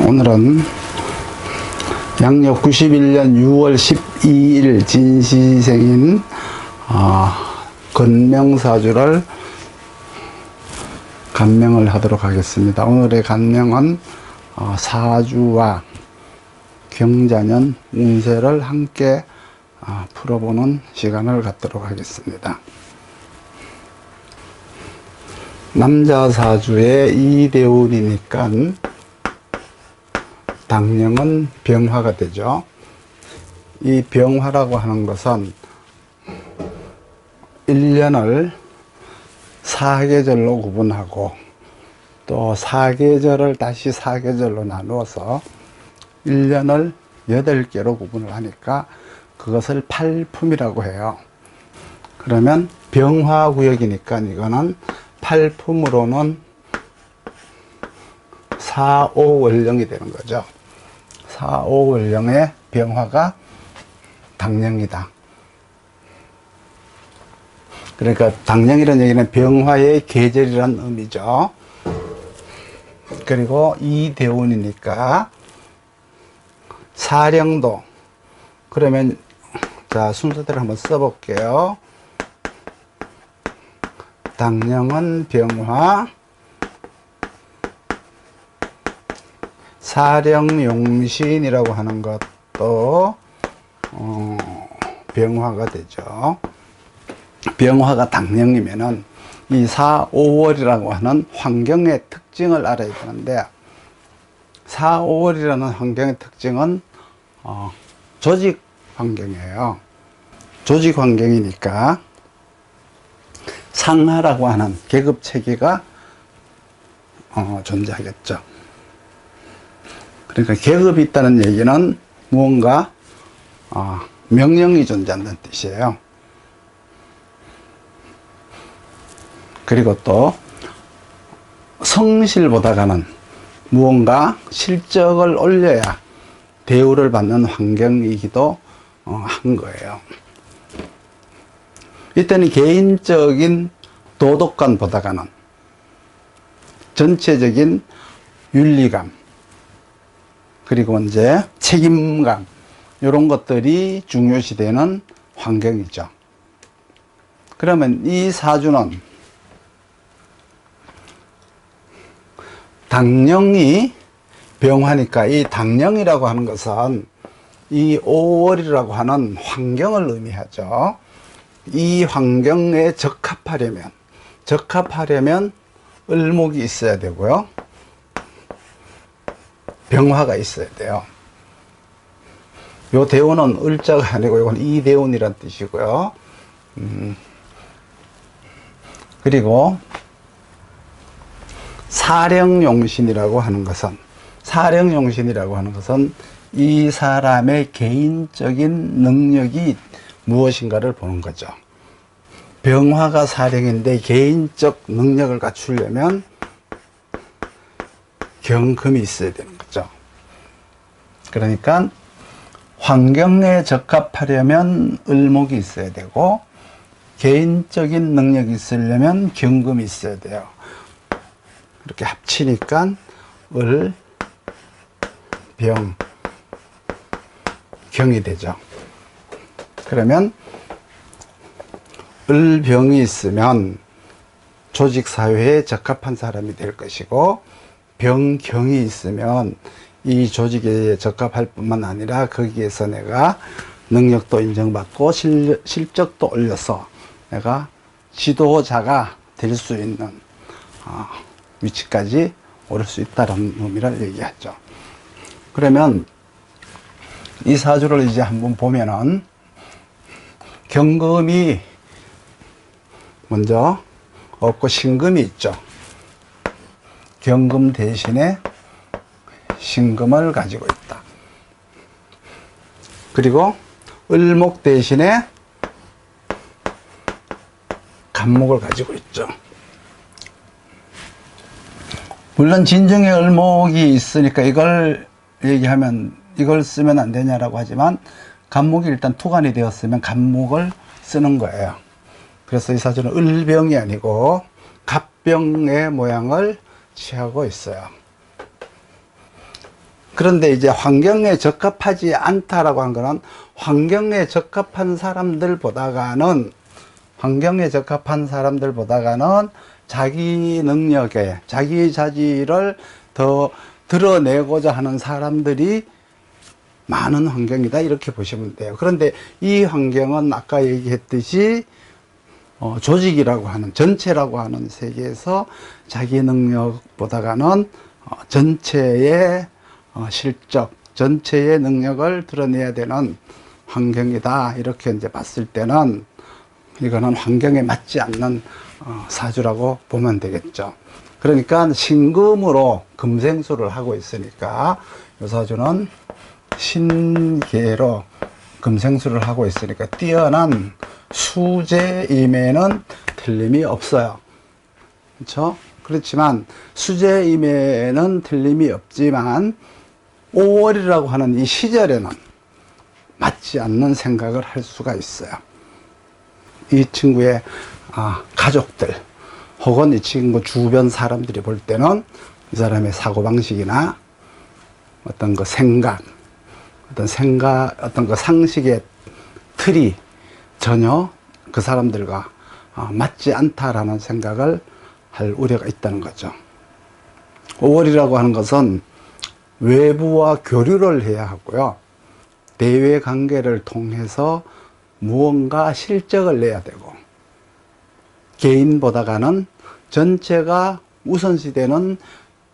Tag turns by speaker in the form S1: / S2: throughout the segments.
S1: 오늘은 양력 91년 6월 12일 진시생인 건명사주를 간명을 하도록 하겠습니다. 오늘의 간명은 사주와 경자년 운세를 함께 풀어보는 시간을 갖도록 하겠습니다. 남자 사주의 이대운이니까 당령은 병화가 되죠. 이 병화라고 하는 것은 1년을 사계절로 구분하고 또 사계절을 다시 사계절로 나누어서 1년을 8개로 구분을 하니까 그것을 팔품이라고 해요. 그러면 병화구역이니까 이거는 팔품으로는 4, 5월령이 되는 거죠. 4, 5월령의 병화가 당령이다. 그러니까 당령이라는 얘기는 병화의 계절이라는 의미죠. 그리고 이대운이니까 사령도. 그러면 자, 순서대로 한번 써볼게요. 당령은 병화, 사령용신이라고 하는 것도 병화가 되죠. 병화가 당령이면은 이 4, 5월이라고 하는 환경의 특징을 알아야 되는데, 4, 5월이라는 환경의 특징은 조직 환경이에요. 조직 환경이니까 상하라고 하는 계급 체계가 존재하겠죠. 그러니까 계급이 있다는 얘기는 무언가 명령이 존재한다는 뜻이에요. 그리고 또 성실보다가는 무언가 실적을 올려야 대우를 받는 환경이기도 한 거예요. 이때는 개인적인 도덕관보다가는 전체적인 윤리감, 그리고 이제 책임감, 이런 것들이 중요시되는 환경이죠. 그러면 이 사주는 당령이 병화니까 이 당령이라고 하는 것은 이 5월이라고 하는 환경을 의미하죠. 이 환경에 적합하려면 을목이 있어야 되고요. 병화가 있어야 돼요. 요 대운은 을자가 아니고 이건 이대운이란 뜻이고요. 그리고 사령용신이라고 하는 것은 이 사람의 개인적인 능력이 무엇인가를 보는 거죠. 병화가 사령인데 개인적 능력을 갖추려면 경금이 있어야 되는 거죠. 그러니까 환경에 적합하려면 을목이 있어야 되고, 개인적인 능력이 있으려면 경금이 있어야 돼요. 이렇게 합치니까 을, 병, 경이 되죠. 그러면 을, 병이 있으면 조직사회에 적합한 사람이 될 것이고, 병, 경이 있으면 이 조직에 적합할 뿐만 아니라 거기에서 내가 능력도 인정받고 실적도 올려서 내가 지도자가 될 수 있는 위치까지 오를 수 있다는 의미를 얘기하죠. 그러면 이 사주를 이제 한번 보면은 경금이 먼저 없고 신금이 있죠. 경금 대신에 신금을 가지고 있다. 그리고 을목 대신에 간목을 가지고 있죠. 물론 진중에 을목이 있으니까 이걸 얘기하면 이걸 쓰면 안 되냐라고 하지만, 간목이 일단 투간이 되었으면 간목을 쓰는 거예요. 그래서 이 사주는 을병이 아니고 갑병의 모양을 취하고 있어요. 그런데 이제 환경에 적합하지 않다라고 한 거는 환경에 적합한 사람들보다가는 자기 능력에 자기 자질을 더 드러내고자 하는 사람들이 많은 환경이다, 이렇게 보시면 돼요. 그런데 이 환경은 아까 얘기했듯이 조직이라고 하는, 전체라고 하는 세계에서 자기 능력보다가는 전체의 실적, 전체의 능력을 드러내야 되는 환경이다, 이렇게 이제 봤을 때는 이거는 환경에 맞지 않는 사주라고 보면 되겠죠. 그러니까 신금으로 금생수를 하고 있으니까 이 사주는 신계로 금생수를 하고 있으니까 뛰어난 수재임에는 틀림이 없어요. 그렇죠? 그렇지만 수재임에는 틀림이 없지만 5월이라고 하는 이 시절에는 맞지 않는 생각을 할 수가 있어요. 이 친구의 가족들 혹은 이 친구 주변 사람들이 볼 때는 이 사람의 사고방식이나 어떤 그 생각, 어떤 그 상식의 틀이 전혀 그 사람들과 맞지 않다라는 생각을 할 우려가 있다는 거죠. 5월이라고 하는 것은 외부와 교류를 해야 하고요. 대외 관계를 통해서 무언가 실적을 내야 되고, 개인보다가는 전체가 우선시되는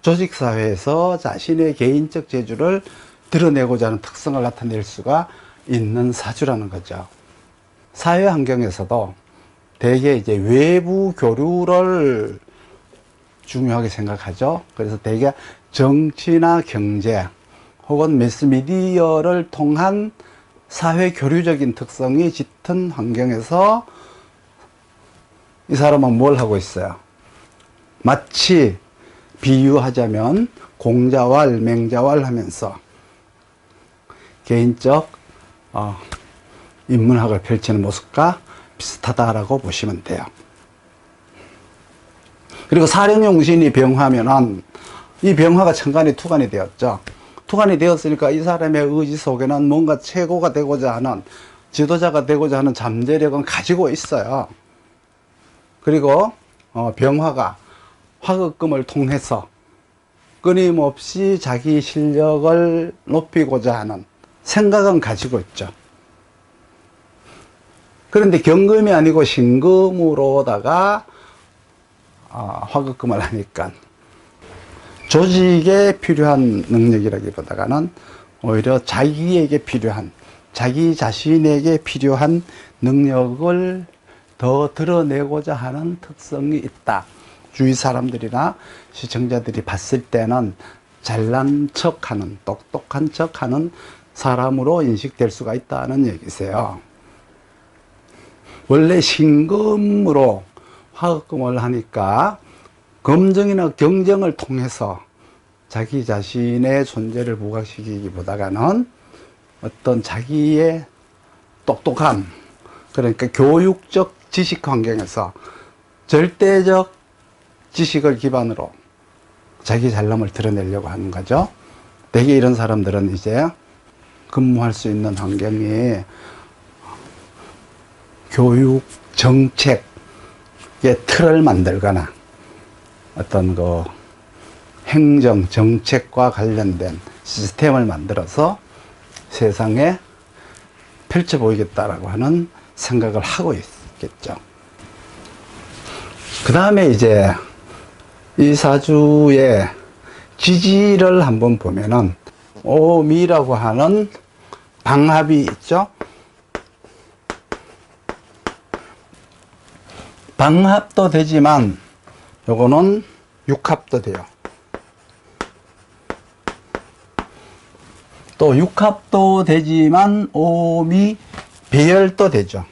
S1: 조직사회에서 자신의 개인적 재주를 드러내고자 하는 특성을 나타낼 수가 있는 사주라는 거죠. 사회 환경에서도 대개 이제 외부 교류를 중요하게 생각하죠. 그래서 대개 정치나 경제 혹은 매스미디어를 통한 사회 교류적인 특성이 짙은 환경에서 이 사람은 뭘 하고 있어요? 마치 비유하자면 공자왈, 맹자왈 하면서 개인적 인문학을 펼치는 모습과 비슷하다라고 보시면 돼요. 그리고 사령용신이 병화면은 이 병화가 천간에 투간이 되었죠. 투간이 되었으니까 이 사람의 의지 속에는 뭔가 최고가 되고자 하는, 지도자가 되고자 하는 잠재력은 가지고 있어요. 그리고 병화가 화극금을 통해서 끊임없이 자기 실력을 높이고자 하는 생각은 가지고 있죠. 그런데 경금이 아니고 신금으로다가 화극금을 하니까 조직에 필요한 능력이라기보다는 오히려 자기에게 필요한, 자기 자신에게 필요한 능력을 더 드러내고자 하는 특성이 있다. 주위 사람들이나 시청자들이 봤을 때는 잘난 척하는, 똑똑한 척하는 사람으로 인식될 수가 있다는 얘기세요. 원래 신금으로 화극금을 하니까 검증이나 경쟁을 통해서 자기 자신의 존재를 부각시키기보다는 어떤 자기의 똑똑함, 그러니까 교육적 지식 환경에서 절대적 지식을 기반으로 자기 잘남을 드러내려고 하는 거죠. 대개 이런 사람들은 이제 근무할 수 있는 환경이 교육 정책의 틀을 만들거나 어떤 그 행정 정책과 관련된 시스템을 만들어서 세상에 펼쳐 보이겠다라고 하는 생각을 하고 있겠죠. 그 다음에 이제 이 사주의 지지를 한번 보면은 오미라고 하는 방합이 있죠. 방합도 되지만 요거는 육합도 돼요. 또 육합도 되지만 오미 배열도 되죠.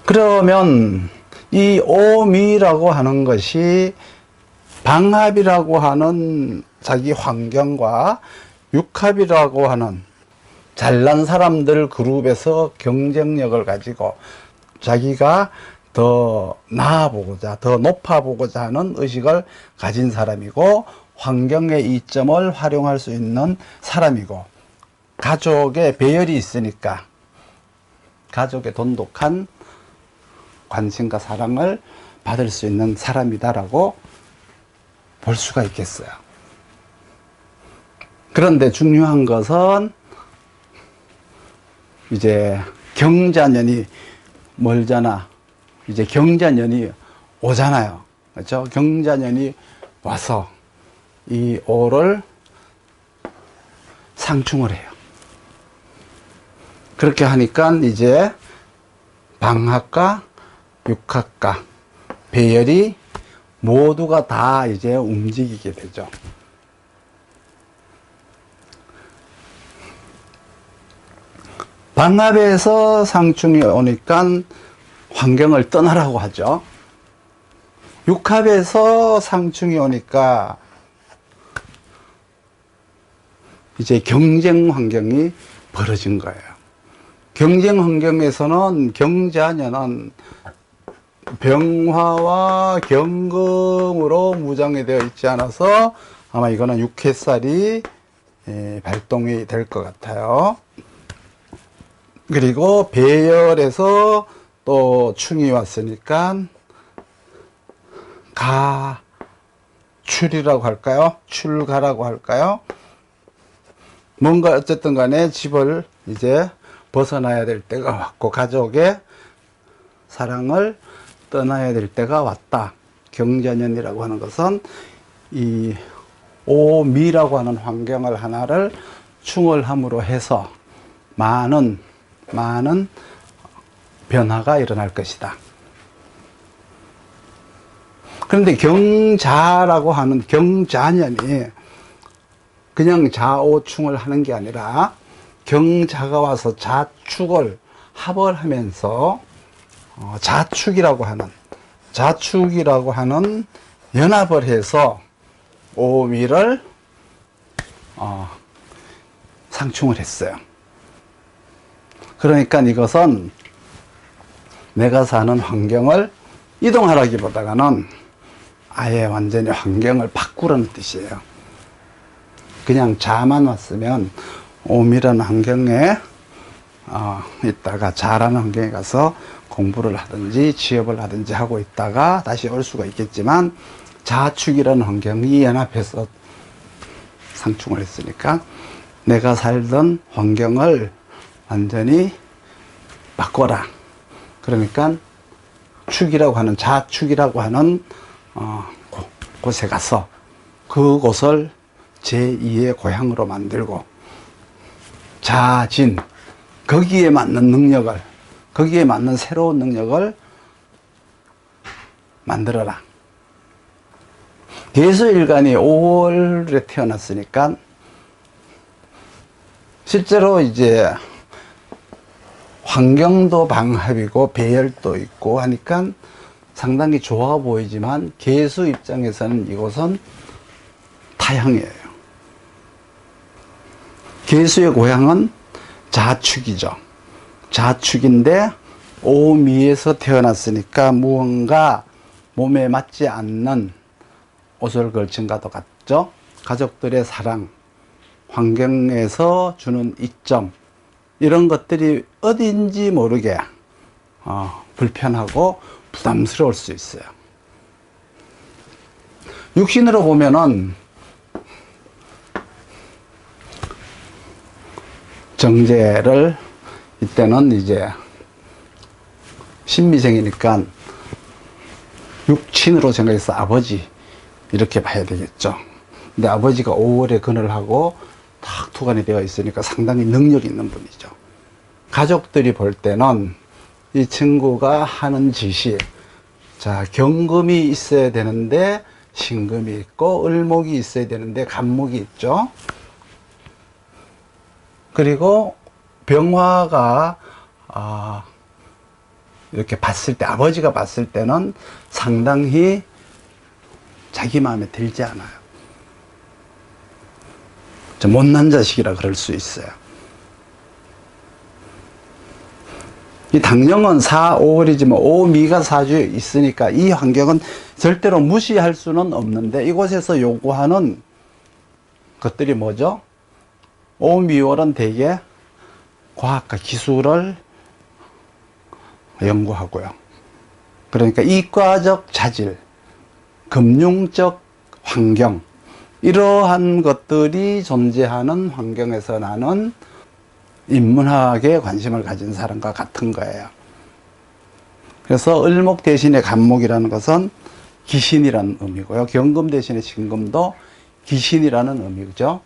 S1: 그러면 이 오미라고 하는 것이 방합이라고 하는 자기 환경과 육합이라고 하는 잘난 사람들 그룹에서 경쟁력을 가지고 자기가 더 더 나아보고자, 더 높아보고자 하는 의식을 가진 사람이고, 환경의 이점을 활용할 수 있는 사람이고, 가족에 배열이 있으니까 가족의 돈독한 관심과 사랑을 받을 수 있는 사람이다라고 볼 수가 있겠어요. 그런데 중요한 것은 이제 경자년이 멀잖아. 이제 경자년이 오잖아요. 그렇죠? 경자년이 와서 이 오를 상충을 해요. 그렇게 하니까 이제 방학과 육학과 배열이 모두가 다 이제 움직이게 되죠. 방합에서 상충이 오니까 환경을 떠나라고 하죠. 육합에서 상충이 오니까 이제 경쟁 환경이 벌어진 거예요. 경쟁 환경에서는 경자년은 병화와 경금으로 무장이 되어 있지 않아서 아마 이거는 육해살이 발동이 될 것 같아요. 그리고 배열에서 또 충이 왔으니까 가출이라고 할까요? 출가라고 할까요? 뭔가 어쨌든 간에 집을 이제 벗어나야 될 때가 왔고 가족의 사랑을 떠나야 될 때가 왔다. 경자년이라고 하는 것은 이 오미라고 하는 환경을 하나를 충을 함으로 해서 많은 변화가 일어날 것이다. 그런데 경자라고 하는 경자년이 그냥 좌오충을 하는 게 아니라 경자가 와서 자축을 합을 하면서 자축이라고 하는 연합을 해서 오미를 상충을 했어요. 그러니까 이것은 내가 사는 환경을 이동하라기보다는 아예 완전히 환경을 바꾸라는 뜻이에요. 그냥 자만 왔으면 오미라는 환경에 있다가 자라는 환경에 가서 공부를 하든지 취업을 하든지 하고 있다가 다시 올 수가 있겠지만 자축이라는 환경이 연합해서 상충을 했으니까 내가 살던 환경을 완전히 바꿔라. 그러니까 축이라고 하는 자축이라고 하는 곳에 가서 그곳을 제2의 고향으로 만들고 자진 거기에 맞는 능력을 거기에 맞는 새로운 능력을 만들어라. 계수일간이 5월에 태어났으니까 실제로 이제 환경도 방합이고 배열도 있고 하니까 상당히 좋아 보이지만 계수 입장에서는 이곳은 타향이에요. 계수의 고향은 자축이죠. 자축인데 오미에서 태어났으니까 무언가 몸에 맞지 않는 옷을 걸친 것도 같죠. 가족들의 사랑, 환경에서 주는 이점 이런 것들이 어딘지 모르게 불편하고 부담스러울 수 있어요. 육신으로 보면은 정제를 이때는 이제 신미생이니까 육친으로 생각해서 아버지 이렇게 봐야 되겠죠. 근데 아버지가 5월에 근을 하고 탁 투관이 되어 있으니까 상당히 능력 있는 분이죠. 가족들이 볼 때는 이 친구가 하는 짓이 자 경금이 있어야 되는데 신금이 있고 을목이 있어야 되는데 간목이 있죠. 그리고 병화가 이렇게 봤을 때 아버지가 봤을 때는 상당히 자기 마음에 들지 않아요. 못난 자식이라 그럴 수 있어요. 이 당령은 사, 오월이지만 오미가 사주에 있으니까 이 환경은 절대로 무시할 수는 없는데 이곳에서 요구하는 것들이 뭐죠? 오미월은 대개 과학과 기술을 연구하고요. 그러니까 이과적 자질, 금융적 환경, 이러한 것들이 존재하는 환경에서 나는 인문학에 관심을 가진 사람과 같은 거예요. 그래서 을목 대신에 간목이라는 것은 기신이라는 의미고요. 경금 대신에 신금도 기신이라는 의미죠.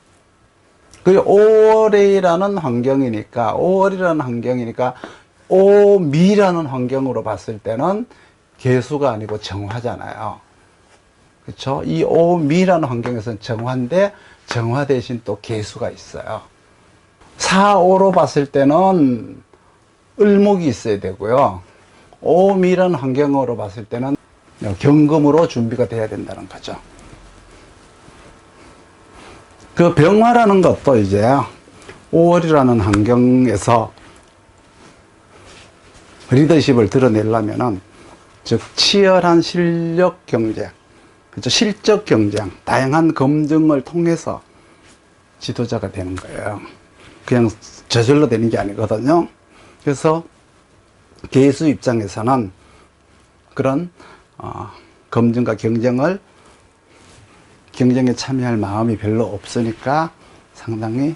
S1: 그리고 5월이라는 환경이니까, 5월이라는 환경이니까, 오미라는 환경으로 봤을 때는 개수가 아니고 정화잖아요. 그렇죠? 이 오미라는 환경에서는 정화인데, 정화 대신 또 개수가 있어요. 4, 5로 봤을 때는 을목이 있어야 되고요. 오미라는 환경으로 봤을 때는 경금으로 준비가 돼야 된다는 거죠. 그 병화라는 것도 이제 5월이라는 환경에서 리더십을 드러내려면은, 즉, 치열한 실력 경쟁, 그렇죠? 실적 경쟁, 다양한 검증을 통해서 지도자가 되는 거예요. 그냥 저절로 되는 게 아니거든요. 그래서 개수 입장에서는 그런 검증과 경쟁에 참여할 마음이 별로 없으니까 상당히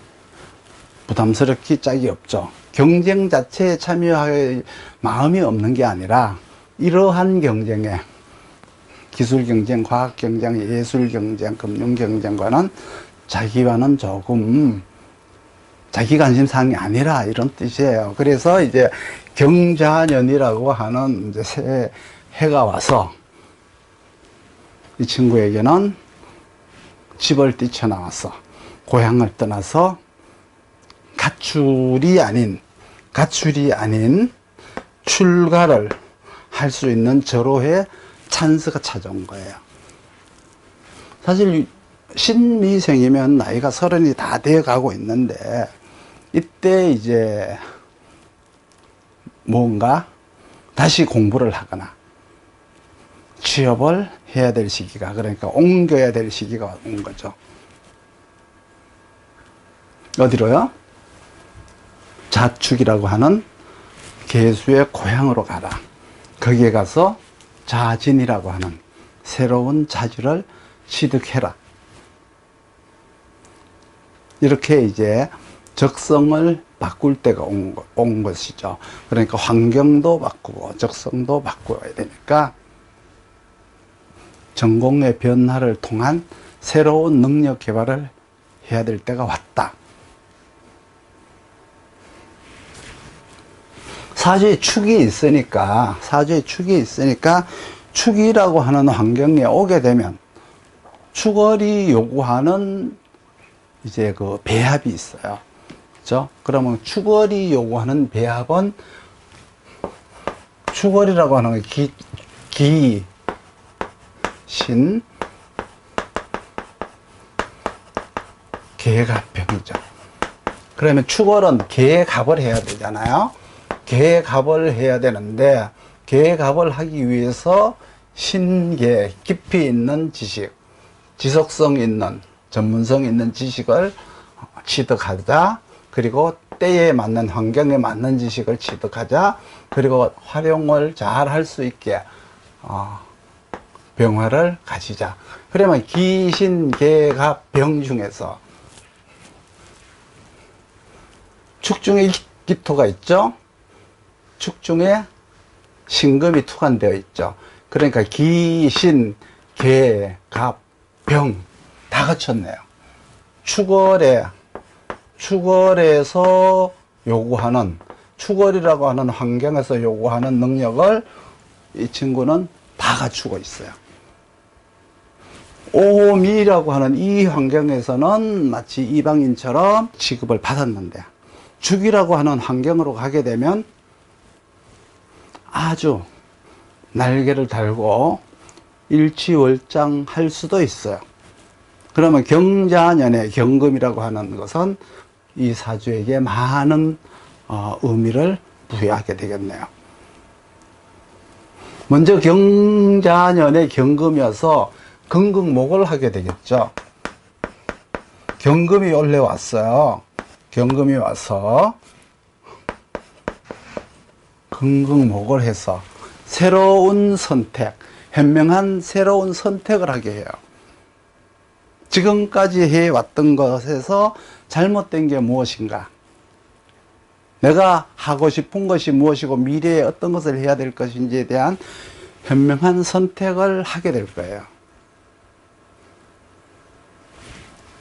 S1: 부담스럽기 짝이 없죠. 경쟁 자체에 참여할 마음이 없는 게 아니라 이러한 경쟁에, 기술 경쟁, 과학 경쟁, 예술 경쟁, 금융 경쟁과는 자기와는 조금 자기 관심사항이 아니라 이런 뜻이에요. 그래서 이제 경자년이라고 하는 이제 새 해가 와서 이 친구에게는 집을 뛰쳐나와서 고향을 떠나서 가출이 아닌 출가를 할 수 있는 절호의 찬스가 찾아온 거예요. 사실 신미생이면 나이가 30이 다 되어 가고 있는데, 이때 이제 뭔가 다시 공부를 하거나 취업을 해야 될 시기가, 그러니까 옮겨야 될 시기가 온 거죠. 어디로요? 자축이라고 하는 개수의 고향으로 가라. 거기에 가서 자진이라고 하는 새로운 자질을 취득해라. 이렇게 이제 적성을 바꿀 때가 온 것이죠. 그러니까 환경도 바꾸고 적성도 바꿔야 되니까 전공의 변화를 통한 새로운 능력 개발을 해야 될 때가 왔다. 사주에 축이 있으니까 축이라고 하는 환경에 오게 되면 축월이 요구하는 이제 그 배합이 있어요. 그렇죠? 그러면 축월이 요구하는 배합은, 축월이라고 하는 게 신, 계갑병이죠. 그러면 축월은 계갑을 해야 되잖아요. 계갑을 해야 되는데, 계갑을 하기 위해서 신계, 깊이 있는 지식, 지속성 있는, 전문성 있는 지식을 취득하자. 그리고 때에 맞는, 환경에 맞는 지식을 취득하자. 그리고 활용을 잘 할 수 있게 병화를 가지자. 그러면 기신계갑병 중에서 축 중에 기토가 있죠. 축 중에 신금이 투관되어 있죠. 그러니까 기신, 계, 갑, 병 다 갖췄네요. 축월에서 요구하는, 축월이라고 하는 환경에서 요구하는 능력을 이 친구는 다 갖추고 있어요. 오미라고 하는 이 환경에서는 마치 이방인처럼 취급을 받았는데, 죽이라고 하는 환경으로 가게 되면 아주 날개를 달고 일취월장할 수도 있어요. 그러면 경자년의 경금이라고 하는 것은 이 사주에게 많은 의미를 부여하게 되겠네요. 먼저 경자년의 경금이어서 금극목을 하게 되겠죠. 경금이 올라왔어요. 경금이 와서 금극목을 해서 새로운 선택, 현명한 새로운 선택을 하게 해요. 지금까지 해왔던 것에서 잘못된 게 무엇인가? 내가 하고 싶은 것이 무엇이고 미래에 어떤 것을 해야 될 것인지에 대한 현명한 선택을 하게 될 거예요.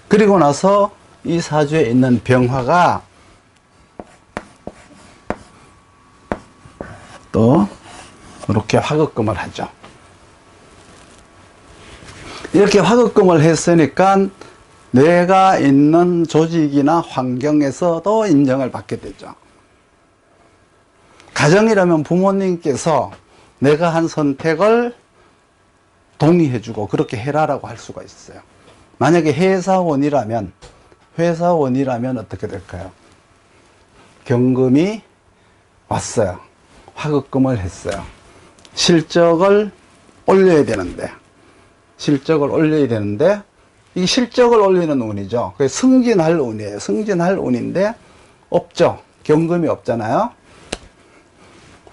S1: 그리고 나서 이 사주에 있는 병화가 또 이렇게 화극금을 하죠. 이렇게 화극금을 했으니까 내가 있는 조직이나 환경에서도 인정을 받게 되죠. 가정이라면 부모님께서 내가 한 선택을 동의해주고 그렇게 해라라고 할 수가 있어요. 만약에 회사원이라면 어떻게 될까요? 경금이 왔어요. 화극금을 했어요. 실적을 올려야 되는데 이 실적을 올리는 운이죠. 그게 승진할 운이에요. 승진할 운인데 없죠. 경금이 없잖아요.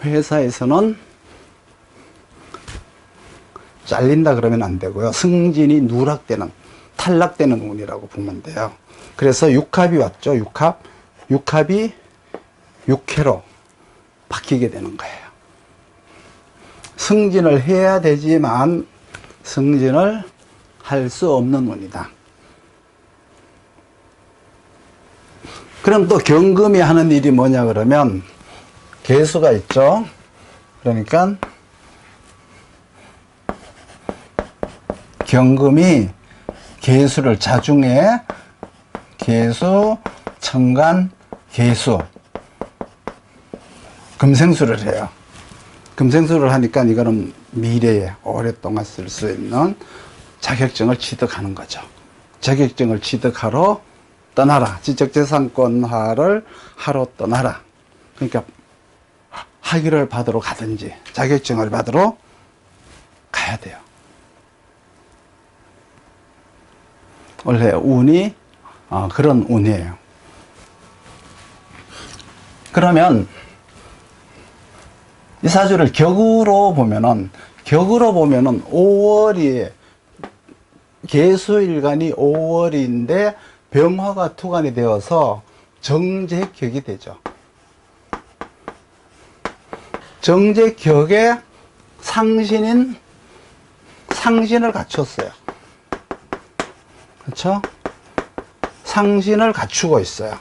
S1: 회사에서는 잘린다 그러면 안 되고요. 승진이 누락되는, 탈락되는 운이라고 보면 돼요. 그래서 육합이 왔죠. 육합이 육해로 바뀌게 되는 거예요. 승진을 해야 되지만 승진을 할 수 없는 운이다. 그럼 또 경금이 하는 일이 뭐냐 그러면 계수가 있죠. 그러니까 경금이 계수를 자중에 계수, 천간, 계수 금생수를 해요. 금생수를 하니까 이거는 미래에 오랫동안 쓸 수 있는 자격증을 취득하는 거죠. 자격증을 취득하러 떠나라. 지적재산권화를 하러 떠나라. 그러니까 학위를 받으러 가든지 자격증을 받으러 가야 돼요. 원래 운이 그런 운이에요. 그러면 이 사주를 격으로 보면은 5월이 계수일간이 5월인데 병화가 투간이 되어서 정제격이 되죠. 정제격에 상신을 갖췄어요. 그렇죠? 상신을 갖추고 있어요.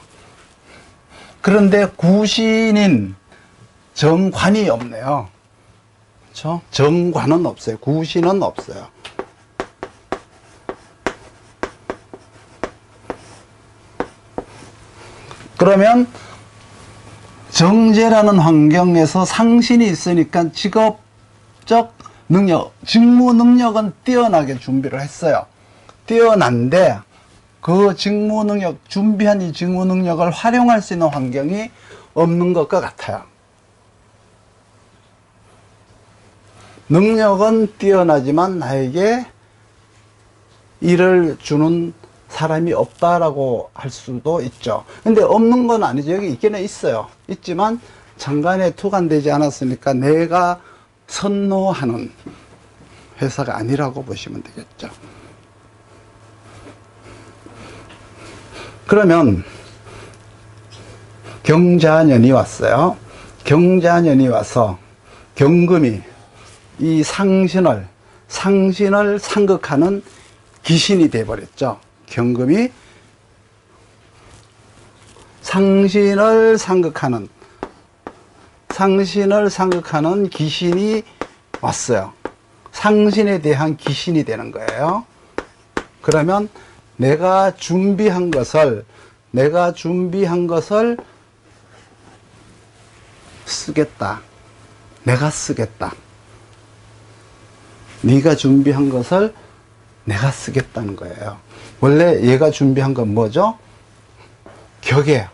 S1: 그런데 구신인 정관이 없네요. 그렇죠? 정관은 없어요. 구신은 없어요. 그러면 정제라는 환경에서 상신이 있으니까 직업적 능력, 직무 능력은 뛰어나게 준비를 했어요. 뛰어난데 그 직무 능력, 준비한 이 직무 능력을 활용할 수 있는 환경이 없는 것과 같아요. 능력은 뛰어나지만 나에게 일을 주는 사람이 없다라고 할 수도 있죠. 근데 없는 건 아니죠. 여기 있기는 있어요. 있지만 장관에 투간되지 않았으니까 내가 선호하는 회사가 아니라고 보시면 되겠죠. 그러면 경자년이 왔어요. 경자년이 와서 경금이 이 상신을 상극하는 기신이 되어버렸죠. 경금이 상신을 상극하는 기신이 왔어요. 상신에 대한 기신이 되는 거예요. 그러면 내가 준비한 것을 쓰겠다. 내가 쓰겠다. 네가 준비한 것을 내가 쓰겠다는 거예요. 원래 얘가 준비한 건 뭐죠? 격에,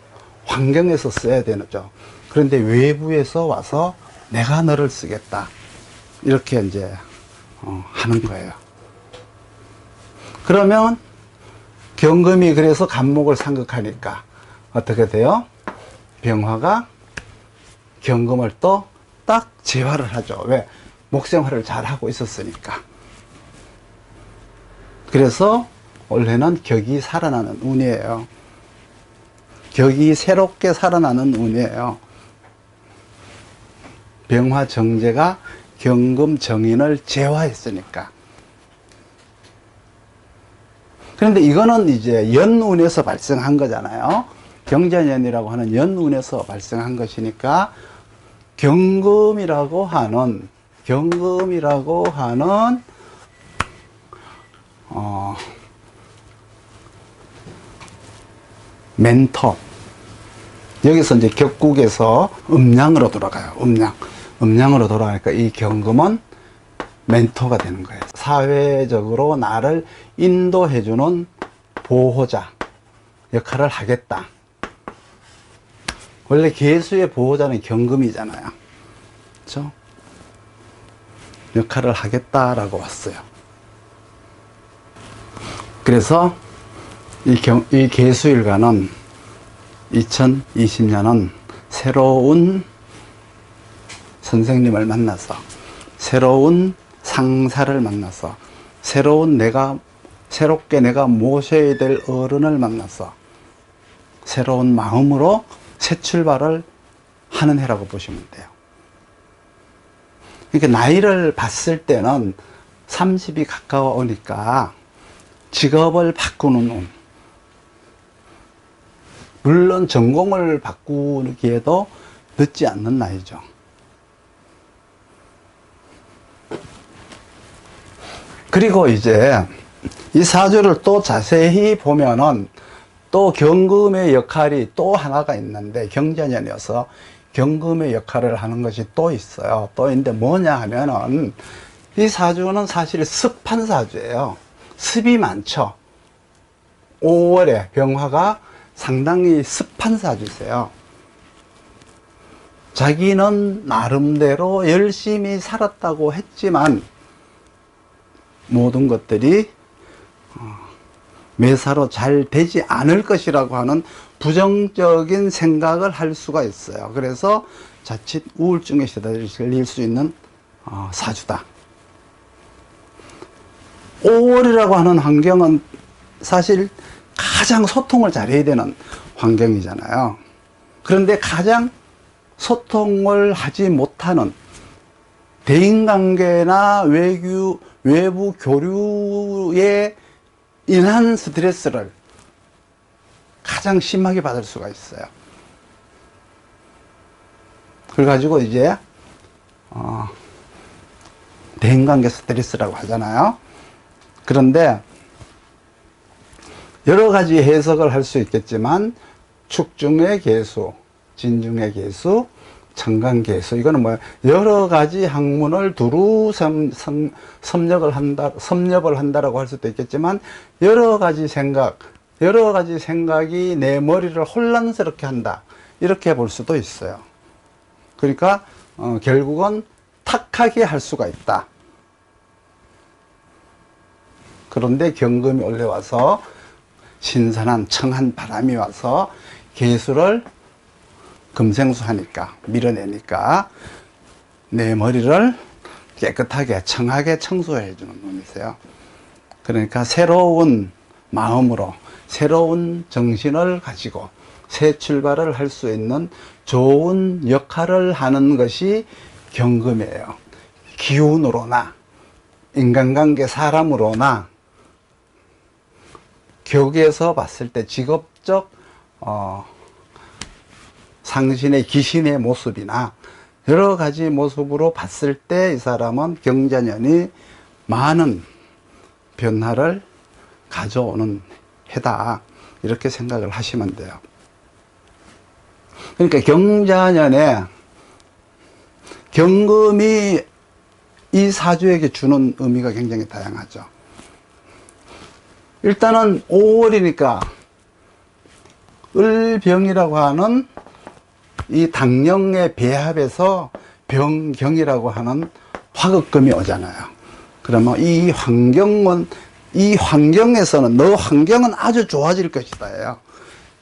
S1: 환경에서 써야 되죠. 그런데 외부에서 와서 내가 너를 쓰겠다. 이렇게 이제 하는 거예요. 그러면 경금이 그래서 간목을 상극하니까 어떻게 돼요? 병화가 경금을 또 딱 제화를 하죠. 왜? 목생활을 잘 하고 있었으니까. 그래서 원래는 격이 살아나는 운이에요. 격이 새롭게 살아나는 운이에요. 병화 정제가 경금 정인을 제화했으니까. 그런데 이거는 이제 연운에서 발생한 거잖아요. 경자년이라고 하는 연운에서 발생한 것이니까 경금이라고 하는 멘토, 여기서 이제 격국에서 음양으로 돌아가요. 음양으로 돌아가니까 이 경금은 멘토가 되는 거예요. 사회적으로 나를 인도해주는 보호자 역할을 하겠다. 원래 계수의 보호자는 경금이잖아요. 그렇죠? 역할을 하겠다라고 왔어요. 그래서 이 계수일간은 2020년은 새로운 선생님을 만나서, 새로운 상사를 만나서, 새롭게 내가 모셔야 될 어른을 만나서 새로운 마음으로 새 출발을 하는 해라고 보시면 돼요. 그러니까 나이를 봤을 때는 30이 가까워오니까 직업을 바꾸는 운, 물론 전공을 바꾸기에도 늦지 않는 나이죠. 그리고 이제 이 사주를 또 자세히 보면은 또 경금의 역할이 또 하나가 있는데, 경자년이어서 경금의 역할을 하는 것이 또 있어요. 또 있는데 뭐냐 하면은 이 사주는 사실 습한 사주예요. 습이 많죠. 5월에 병화가 상당히 습한 사주세요. 자기는 나름대로 열심히 살았다고 했지만 모든 것들이 매사로 잘 되지 않을 것이라고 하는 부정적인 생각을 할 수가 있어요. 그래서 자칫 우울증에 시달릴 수 있는 사주다. 5월이라고 하는 환경은 사실 가장 소통을 잘해야 되는 환경이잖아요. 그런데 가장 소통을 하지 못하는 대인관계나 외부 교류에 인한 스트레스를 가장 심하게 받을 수가 있어요. 그래가지고 이제 대인관계 스트레스라고 하잖아요. 그런데 여러 가지 해석을 할 수 있겠지만 축중의 개수, 진중의 개수, 천간개수, 이거는 뭐 여러 가지 학문을 두루 섭렵을 한다라고 할 수도 있겠지만 여러 가지 생각이 내 머리를 혼란스럽게 한다, 이렇게 볼 수도 있어요. 그러니까 결국은 탁하게 할 수가 있다. 그런데 경금이 올라와서 신선한 청한 바람이 와서 개수를 금생수하니까, 밀어내니까 내 머리를 깨끗하게 청하게 청소해 주는 놈이세요. 그러니까 새로운 마음으로 새로운 정신을 가지고 새 출발을 할 수 있는 좋은 역할을 하는 것이 경금이에요. 기운으로나 인간관계 사람으로나 격에서 봤을 때 직업적 상신의 귀신의 모습이나 여러 가지 모습으로 봤을 때 이 사람은 경자년이 많은 변화를 가져오는 해다, 이렇게 생각을 하시면 돼요. 그러니까 경자년에 경금이 이 사주에게 주는 의미가 굉장히 다양하죠. 일단은 5월이니까 을병이라고 하는 이 당령의 배합에서 병경이라고 하는 화급금이 오잖아요. 그러면 이 환경에서는 너 환경은 아주 좋아질 것이다.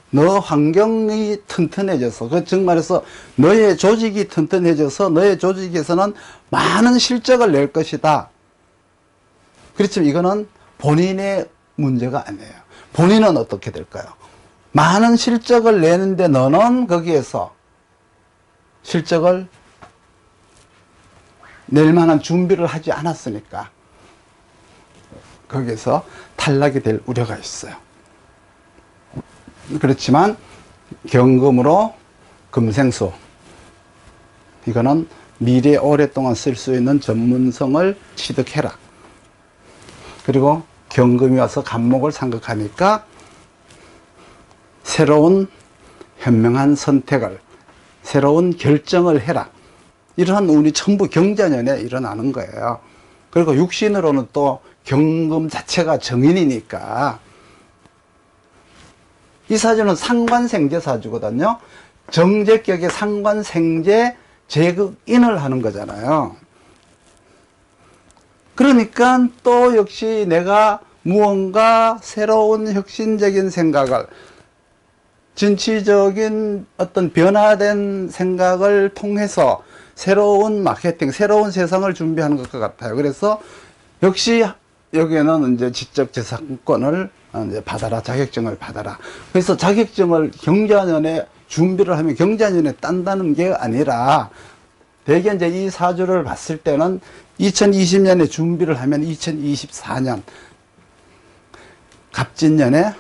S1: 너 환경이 튼튼해져서, 그 즉 말해서 너의 조직이 튼튼해져서 너의 조직에서는 많은 실적을 낼 것이다. 그렇지만 이거는 본인의 문제가 아니에요. 본인은 어떻게 될까요? 많은 실적을 내는데 너는 거기에서 실적을 낼 만한 준비를 하지 않았으니까 거기에서 탈락이 될 우려가 있어요. 그렇지만 경금으로 금생수, 이거는 미래에 오랫동안 쓸 수 있는 전문성을 취득해라. 그리고 경금이 와서 간목을 상극하니까 새로운 현명한 선택을, 새로운 결정을 해라. 이러한 운이 전부 경자년에 일어나는 거예요. 그리고 육신으로는 또 경금 자체가 정인이니까, 이 사주는 상관생재 사주거든요. 정제격의 상관생재 제극인을 하는 거잖아요. 그러니까 또 역시 내가 무언가 새로운 혁신적인 생각을, 진취적인 어떤 변화된 생각을 통해서 새로운 마케팅, 새로운 세상을 준비하는 것과 같아요. 그래서 역시 여기에는 이제 지적재산권을 이제 받아라, 자격증을 받아라. 그래서 자격증을 경자년에 준비를 하면 경자년에 딴다는 게 아니라, 대개 이제 이 사주를 봤을 때는 2020년에 준비를 하면 2024년 갑진년에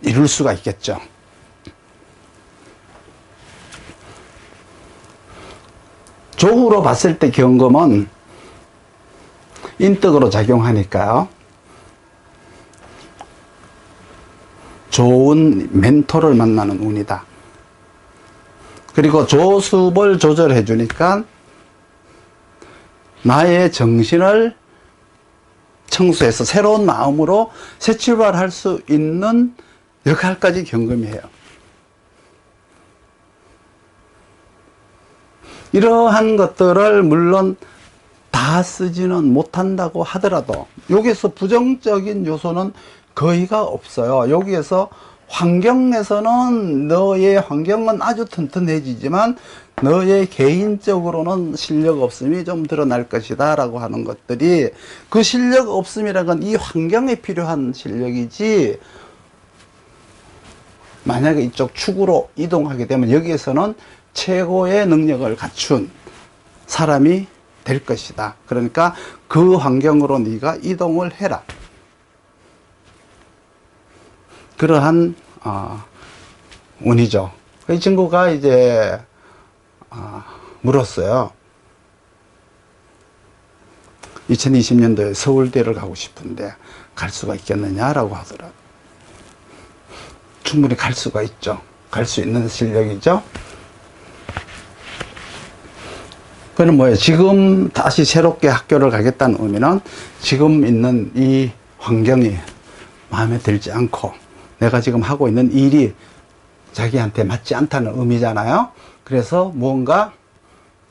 S1: 이룰 수가 있겠죠. 조후로 봤을 때 경금은 인덕으로 작용하니까요. 좋은 멘토를 만나는 운이다. 그리고 조습을 조절해 주니까 나의 정신을 청소해서 새로운 마음으로 새 출발할 수 있는 역할까지 경금이에요. 이러한 것들을 물론 다 쓰지는 못한다고 하더라도 여기서 부정적인 요소는 거의가 없어요. 여기에서 환경에서는 너의 환경은 아주 튼튼해지지만 너의 개인적으로는 실력 없음이 좀 드러날 것이다 라고 하는 것들이, 그 실력 없음이라는 건 이 환경에 필요한 실력이지, 만약에 이쪽 축으로 이동하게 되면 여기에서는 최고의 능력을 갖춘 사람이 될 것이다. 그러니까 그 환경으로 네가 이동을 해라. 그러한 운이죠. 이 친구가 이제 물었어요. 2020년도에 서울대를 가고 싶은데 갈 수가 있겠느냐라고 하더라고요. 충분히 갈 수가 있죠. 갈 수 있는 실력이죠. 그는 뭐예요? 지금 다시 새롭게 학교를 가겠다는 의미는 지금 있는 이 환경이 마음에 들지 않고 내가 지금 하고 있는 일이 자기한테 맞지 않다는 의미잖아요. 그래서 무언가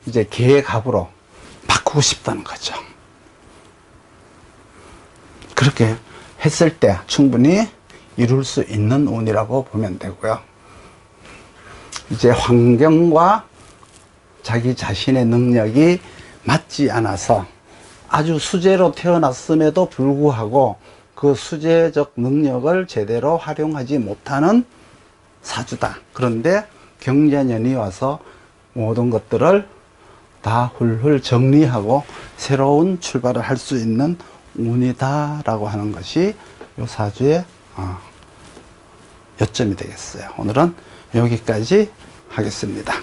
S1: 이제 계획합으로 바꾸고 싶다는 거죠. 그렇게 했을 때 충분히 이룰 수 있는 운이라고 보면 되고요. 이제 환경과 자기 자신의 능력이 맞지 않아서 아주 수재로 태어났음에도 불구하고 그 수재적 능력을 제대로 활용하지 못하는 사주다. 그런데 경자년이 와서 모든 것들을 다 훌훌 정리하고 새로운 출발을 할 수 있는 운이다 라고 하는 것이 이 사주의 요점이 되겠어요. 오늘은 여기까지 하겠습니다.